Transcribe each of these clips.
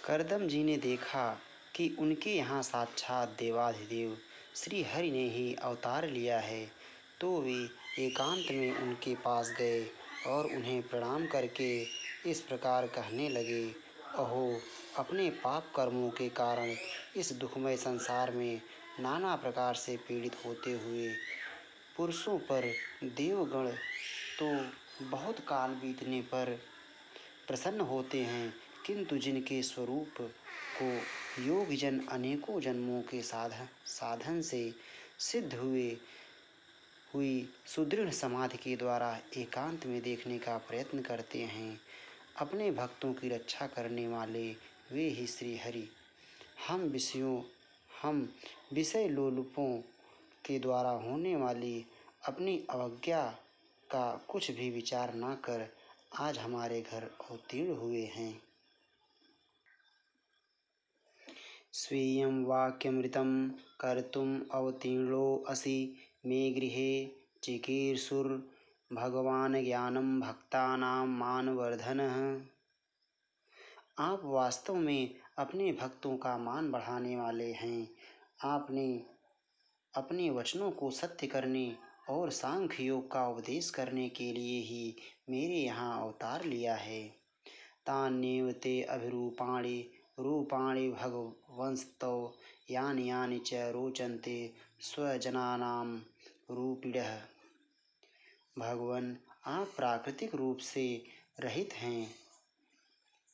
करदम जी ने देखा कि उनके यहाँ साक्षात देवाधिदेव श्री हरि ने ही अवतार लिया है, तो वे एकांत में उनके पास गए और उन्हें प्रणाम करके इस प्रकार कहने लगे। अहो, अपने पाप कर्मों के कारण इस दुखमय संसार में नाना प्रकार से पीड़ित होते हुए पुरुषों पर देवगण तो बहुत काल बीतने पर प्रसन्न होते हैं, किंतु जिनके स्वरूप को योगजन अनेकों जन्मों के साधन से सिद्ध हुई सुदृढ़ समाधि के द्वारा एकांत में देखने का प्रयत्न करते हैं, अपने भक्तों की रक्षा करने वाले वे ही श्री हरि। हम विषय लोलुपों के द्वारा होने वाली अपनी अवज्ञा का कुछ भी विचार न कर आज हमारे घर अवतीर्ण हुए हैं। स्वीयं वाक्यमृतं कर्तुम् अवतीर्णोऽसि मे गृहे चिकीर्षुर्भगवान् ज्ञानं भक्तानां मानवर्धनः। आप वास्तव में अपने भक्तों का मान बढ़ाने वाले हैं। आपने अपने वचनों को सत्य करने और सांख्य योग का उपदेश करने के लिए ही मेरे यहाँ अवतार लिया है। तान्येव ते अभिरूपाणि रूपाणि भगवंस्तव यानि यानि च रोचन्ते स्वजनानां रूपिणः। भगवान, आप प्राकृतिक रूप से रहित हैं।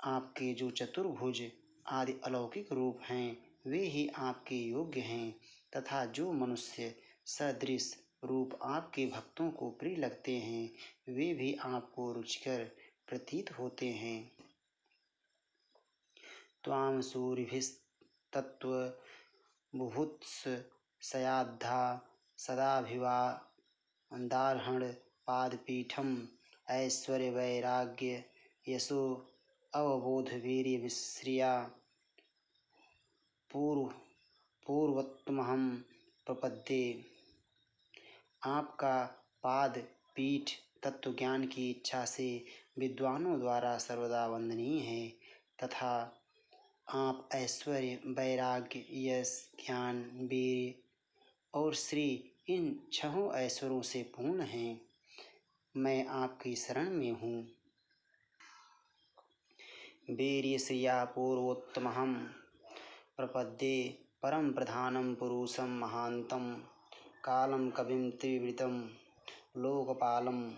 आपके जो चतुर्भुज आदि अलौकिक रूप हैं वे ही आपके योग्य हैं, तथा जो मनुष्य सदृश रूप आपके भक्तों को प्रिय लगते हैं वे भी आपको रुचिकर प्रतीत होते हैं। त्वां सूरिभिस्तत्त्व बुभुत्सयाद्धा सदाभिवादार्हण पादपीठम् ऐश्वर्य वैराग्य यशो अवबोध वीर्यविश्रिया पूर्वोत्तमहं प्रपद्ये। आपका पाद पीठ तत्व ज्ञान की इच्छा से विद्वानों द्वारा सर्वदा वंदनीय है, तथा आप ऐश्वर्य वैराग्य यश ज्ञान वीर्य और श्री इन छहों ऐश्वर्यों से पूर्ण हैं। मैं आपकी शरण में हूँ। वीर्यश्रिया पूर्वोत्तमहं प्रपद्ये परम प्रधानं पुरुषं महान्तं कालं कविं त्रिवृतं लोकपालम।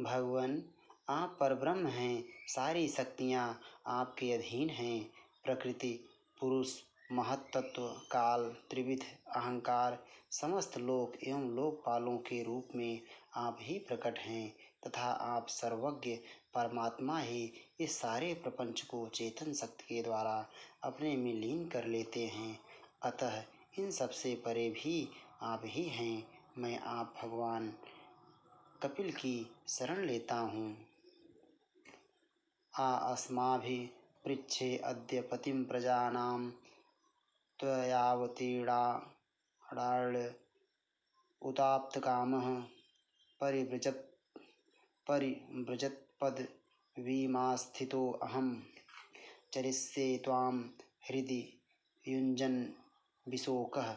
भगवान, आप परब्रह्म हैं। सारी शक्तियाँ आपके अधीन हैं। प्रकृति, पुरुष, महत्तत्व, काल, त्रिविध, अहंकार, समस्त लोक एवं लोकपालों के रूप में आप ही प्रकट हैं, तथा आप सर्वज्ञ परमात्मा ही इस सारे प्रपंच को चेतन शक्ति के द्वारा अपने में लीन कर लेते हैं। अतः इन सबसे परे भी आप ही हैं। मैं आप भगवान कपिल की शरण लेता हूँ। अस्माभिः पृच्छे अद्य पतिं प्रजानां त्वयावतीर्णार्य उताप्तकामः परिव्रजत्पदवीमास्थितो अहं चरिष्ये त्वां हृदि युञ्जन् विशोकः।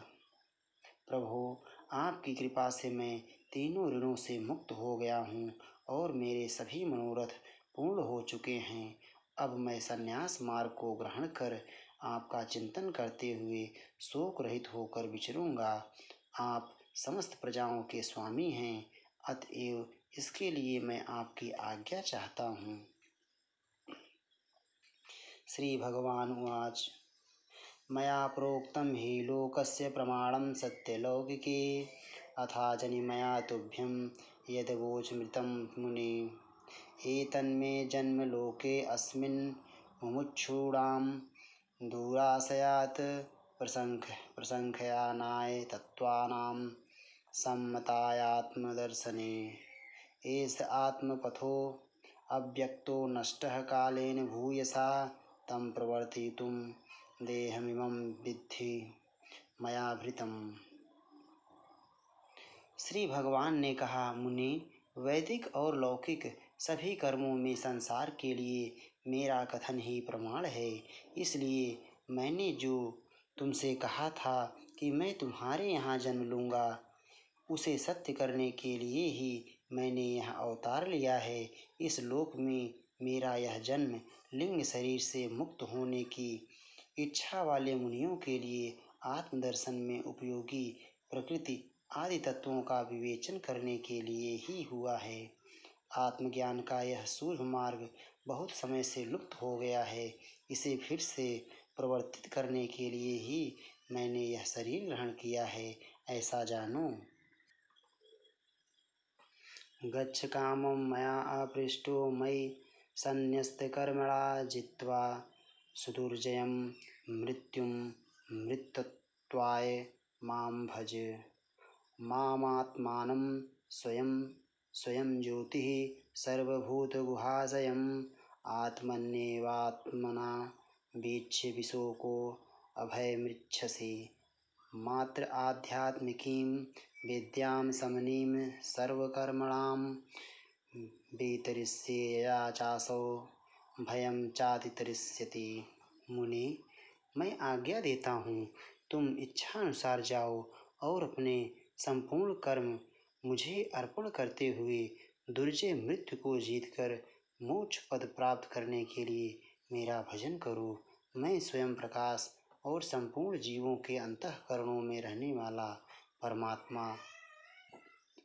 प्रभो, आपकी कृपा से मैं तीनों ऋणों से मुक्त हो गया हूँ और मेरे सभी मनोरथ पूर्ण हो चुके हैं। अब मैं संन्यास मार्ग को ग्रहण कर आपका चिंतन करते हुए शोक रहित होकर विचरूंगा। आप समस्त प्रजाओं के स्वामी हैं, अतएव इसके लिए मैं आपकी आज्ञा चाहता हूँ। श्री भगवान उवाच। मया प्रोक्तं हि लोकस्य प्रमाणं सत्यलौकिके अथा जनिमया तुभ्यं यद्वोचमृतं मुने। एतन्मे जन्मलोके अस्मिन् मुमुक्षूणां दूराशयात् प्रसंख्यानाय तत्त्वानां सम्मतायात्मदर्शने। एष आत्मपथो अव्यक्तो नष्टः कालेन भूयसा तं प्रवर्तितुं देहमिमं विद्धि मया भृतम्। श्री भगवान ने कहा, मुनि, वैदिक और लौकिक सभी कर्मों में संसार के लिए मेरा कथन ही प्रमाण है। इसलिए मैंने जो तुमसे कहा था कि मैं तुम्हारे यहाँ जन्म लूँगा, उसे सत्य करने के लिए ही मैंने यह अवतार लिया है। इस लोक में मेरा यह जन्म लिंग शरीर से मुक्त होने की इच्छा वाले मुनियों के लिए आत्मदर्शन में उपयोगी प्रकृति आदि तत्वों का विवेचन करने के लिए ही हुआ है। आत्मज्ञान का यह सूर्य मार्ग बहुत समय से लुप्त हो गया है। इसे फिर से प्रवर्तित करने के लिए ही मैंने यह शरीर ग्रहण किया है, ऐसा जानो। गच्छ कामं मया अपृष्टो मयि सन्न्यस्तकर्मणा जित्वा सुदुर्जयं मृत्युं मृत्युत्वाय मां भज। मामात्मानं स्वयं स्वयं ज्योतिः सर्वभूतगुहाशयम् आत्मन्येवात्मना वीक्ष्य विशोको अभयमृच्छसि। मात्र आध्यात्मिकीं विद्यां समनीं सर्वकर्मणां वितरिष्येया चासौ भयं चातितरिष्यति। मुनि, मैं आज्ञा देता हूँ, तुम इच्छानुसार जाओ और अपने संपूर्ण कर्म मुझे अर्पण करते हुए दुर्जय मृत्यु को जीतकर मोक्ष पद प्राप्त करने के लिए मेरा भजन करो। मैं स्वयं प्रकाश और संपूर्ण जीवों के अंतःकरणों में रहने वाला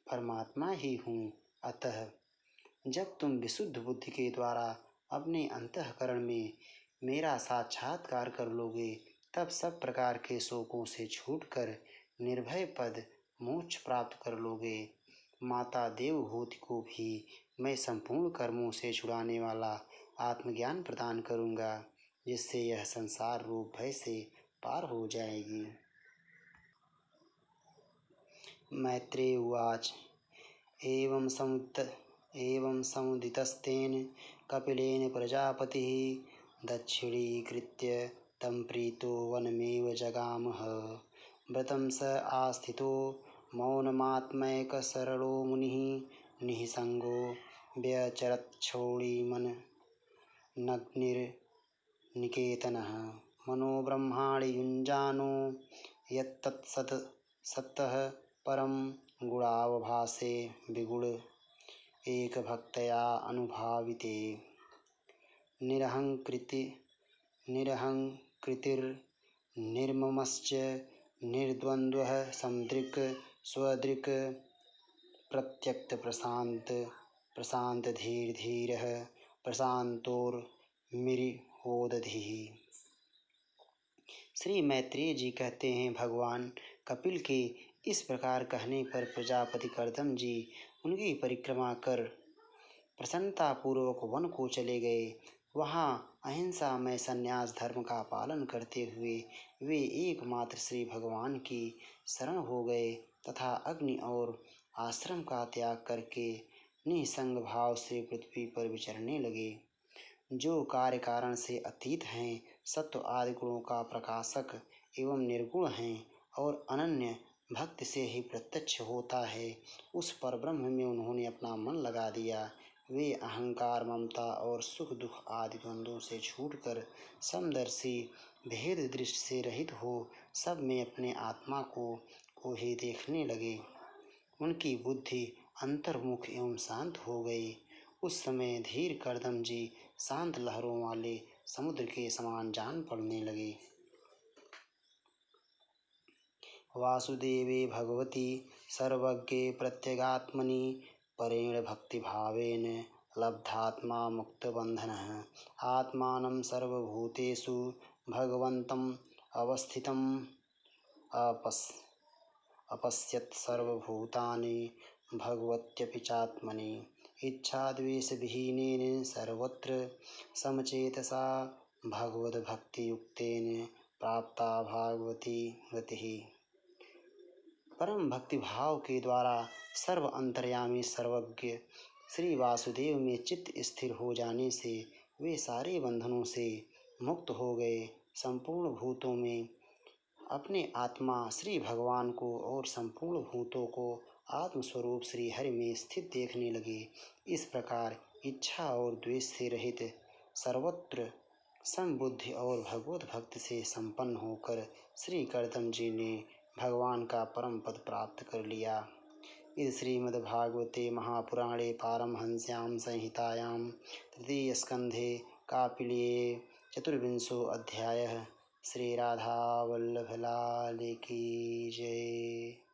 परमात्मा ही हूँ। अतः जब तुम विशुद्ध बुद्धि के द्वारा अपने अंतःकरण में मेरा साक्षात्कार कर लोगे, तब सब प्रकार के शोकों से छूटकर निर्भय पद मोक्ष प्राप्त कर लोगे। माता देवहूति को भी मैं संपूर्ण कर्मों से छुड़ाने वाला आत्मज्ञान प्रदान करूँगा, जिससे यह संसार रूप भय से पार हो जाएगी। मैत्रेय उवाच। एवं समुदितस्तेन कपिलेन प्रजापतिः दक्षिणीकृत्य तं प्रीतो वनमेव जगामः। व्रतं स आस्थितो मौनमात्मैकशरलो मुनिः निःसङ्गो व्यचरच्छोळीमनग्निर्निकेतनः। मनोब्रह्माणि युञ्जानो यत्तत्सतः परं गुणावभासे विगुण एकभक्तया अनुभाविते। निरहङ्कृतिर्निर्ममश्च निर्द्वन्द्वः समदृक् स्वदृक् प्रशान्तधीर्धीरः प्रशान्तोर्मिरिहोदधिः। श्री मैत्रेय जी कहते हैं, भगवान कपिल के इस प्रकार कहने पर प्रजापति कर्दम जी उनकी परिक्रमा कर प्रसन्नतापूर्वक वन को चले गए। वहाँ अहिंसा में संन्यास धर्म का पालन करते हुए वे एकमात्र श्री भगवान की शरण हो गए तथा अग्नि और आश्रम का त्याग करके निसंग भाव से पृथ्वी पर विचरने लगे। जो कार्य कारण से अतीत हैं, सत्व आदि गुणों का प्रकाशक एवं निर्गुण हैं और अनन्य भक्ति से ही प्रत्यक्ष होता है, उस परब्रह्म में उन्होंने अपना मन लगा दिया। वे अहंकार, ममता और सुख दुख आदि द्वंद्वों से छूटकर समदर्शी भेद दृष्टि से रहित हो सब में अपने आत्मा को ही देखने लगे। उनकी बुद्धि अंतर्मुख एवं शांत हो गई। उस समय धीर कर्दम जी शांत लहरों वाले समुद्र के समान जान पड़ने लगे। वासुदेवे भगवती सर्वज्ञे प्रत्यगात्मनि परेण भक्तिभावेन लब्धात्मा मुक्तबन्धनः। आत्मानं सर्वभूतेषु भगवन्तम् अवस्थितम् अपश्यत् सर्वभूतानि भगवत्यपि चात्मनि। इच्छाद्वेषविहीनेन सर्वत्र समचेतसा भगवद्भक्तियुक्तेन प्राप्ता भागवती गतिः। परम भक्ति भाव के द्वारा सर्व अंतर्यामी सर्वज्ञ श्री वासुदेव में चित्त स्थिर हो जाने से वे सारे बंधनों से मुक्त हो गए। संपूर्ण भूतों में अपने आत्मा श्री भगवान को और संपूर्ण भूतों को आत्मस्वरूप श्री हरि में स्थित देखने लगे। इस प्रकार इच्छा और द्वेष से रहित सर्वत्र समबुद्धि और भगवत भक्ति से संपन्न होकर श्री कर्दम जी ने भगवान का परम पद प्राप्त कर लिया। इस श्रीमद्भागवते महापुराणे पारमहंस्यां संहितायां तृतीयस्कन्धे कापिलीये चतुर्विंशो अध्यायः। श्री राधा वल्लभ लाल की जय।